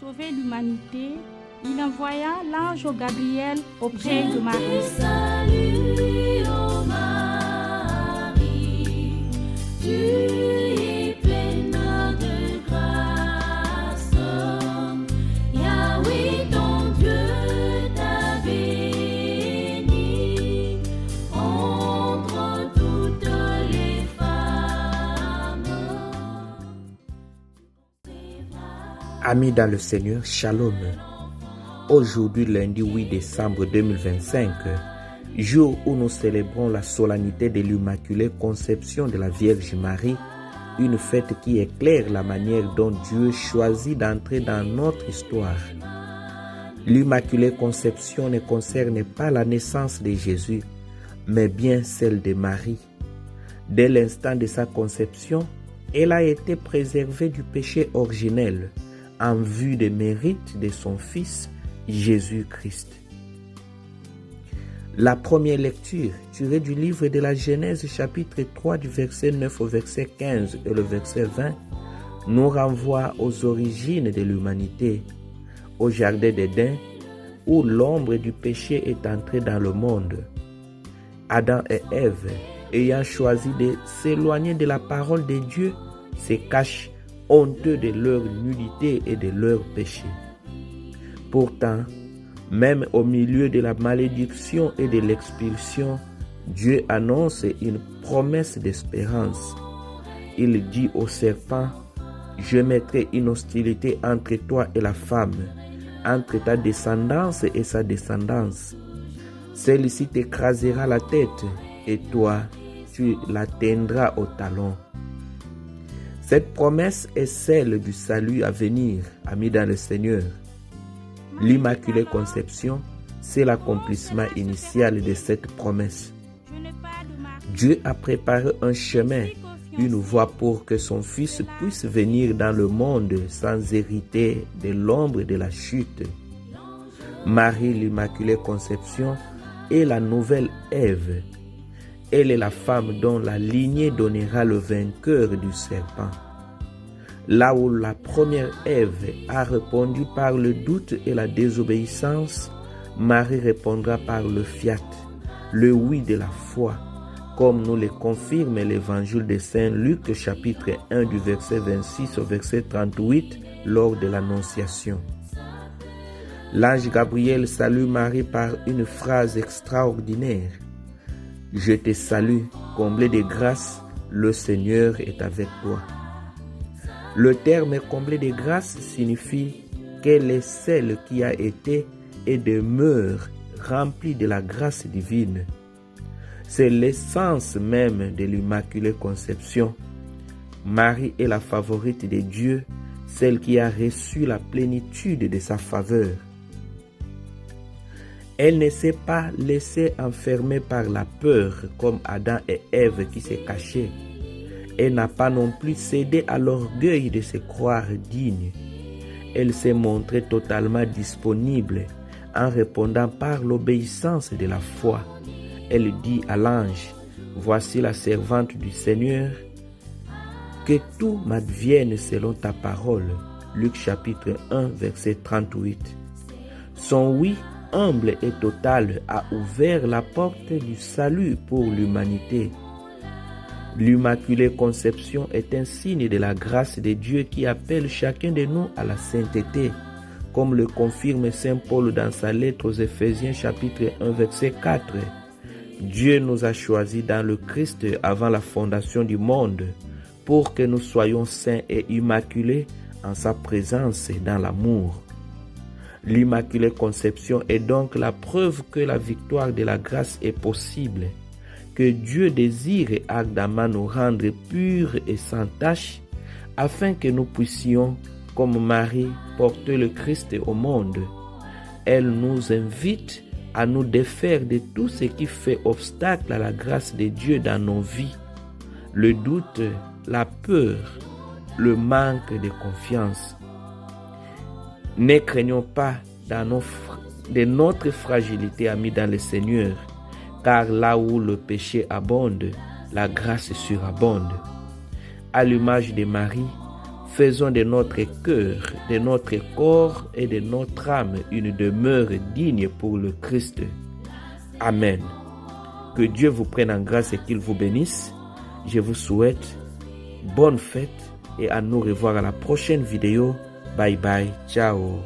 sauver l'humanité, il envoya l'ange Gabriel auprès de Marie. Salut, ô Marie, tu es pleine de grâce. Yahweh, ton Dieu, t'a bénie entre toutes les femmes. Amis dans le Seigneur, Shalom. Aujourd'hui, lundi 8 décembre 2025, jour où nous célébrons la solennité de l'Immaculée Conception de la Vierge Marie, une fête qui éclaire la manière dont Dieu choisit d'entrer dans notre histoire. L'Immaculée Conception ne concerne pas la naissance de Jésus, mais bien celle de Marie. Dès l'instant de sa conception, elle a été préservée du péché originel en vue des mérites de son Fils Jésus-Christ. La première lecture, tirée du livre de la Genèse chapitre 3 du verset 9 au verset 15 et le verset 20, nous renvoie aux origines de l'humanité, au jardin d'Éden, où l'ombre du péché est entrée dans le monde. Adam et Ève, ayant choisi de s'éloigner de la parole de Dieu, se cachent honteux de leur nudité et de leur péché. Pourtant, même au milieu de la malédiction et de l'expulsion, Dieu annonce une promesse d'espérance. Il dit au serpent, « Je mettrai une hostilité entre toi et la femme, entre ta descendance et sa descendance. Celle-ci t'écrasera la tête, et toi, tu l'atteindras au talon. » Cette promesse est celle du salut à venir, amis dans le Seigneur. L'Immaculée Conception, c'est l'accomplissement initial de cette promesse. Dieu a préparé un chemin, une voie pour que son Fils puisse venir dans le monde sans hériter de l'ombre de la chute. Marie, l'Immaculée Conception, est la nouvelle Ève. Elle est la femme dont la lignée donnera le vainqueur du serpent. Là où la première Ève a répondu par le doute et la désobéissance, Marie répondra par le fiat, le oui de la foi, comme nous le confirme l'évangile de Saint Luc, chapitre 1 du verset 26 au verset 38, lors de l'Annonciation. L'ange Gabriel salue Marie par une phrase extraordinaire. « Je te salue, comblée de grâce, le Seigneur est avec toi. » Le terme comblé de grâce signifie qu'elle est celle qui a été et demeure remplie de la grâce divine. C'est l'essence même de l'Immaculée Conception. Marie est la favorite de Dieu, celle qui a reçu la plénitude de sa faveur. Elle ne s'est pas laissée enfermer par la peur comme Adam et Ève qui se cachaient. Elle n'a pas non plus cédé à l'orgueil de se croire digne. Elle s'est montrée totalement disponible en répondant par l'obéissance de la foi. Elle dit à l'ange, « Voici la servante du Seigneur, que tout m'advienne selon ta parole. » Luc chapitre 1 verset 38. Son oui humble et total a ouvert la porte du salut pour l'humanité. L'Immaculée Conception est un signe de la grâce de Dieu qui appelle chacun de nous à la sainteté, comme le confirme Saint Paul dans sa lettre aux Éphésiens chapitre 1 verset 4. Dieu nous a choisis dans le Christ avant la fondation du monde pour que nous soyons saints et immaculés en sa présence et dans l'amour. L'Immaculée Conception est donc la preuve que la victoire de la grâce est possible, que Dieu désire ardemment nous rendre purs et sans tache, afin que nous puissions, comme Marie, porter le Christ au monde. Elle nous invite à nous défaire de tout ce qui fait obstacle à la grâce de Dieu dans nos vies, le doute, la peur, le manque de confiance. Ne craignons pas de notre fragilité, amis dans le Seigneur, car là où le péché abonde, la grâce surabonde. À l'image de Marie, Faisons de notre cœur, de notre corps et de notre âme une demeure digne pour le Christ. Amen. Que Dieu vous prenne en grâce et qu'il vous bénisse. Je vous souhaite bonne fête et à nous revoir à la prochaine vidéo. Bye bye. Ciao.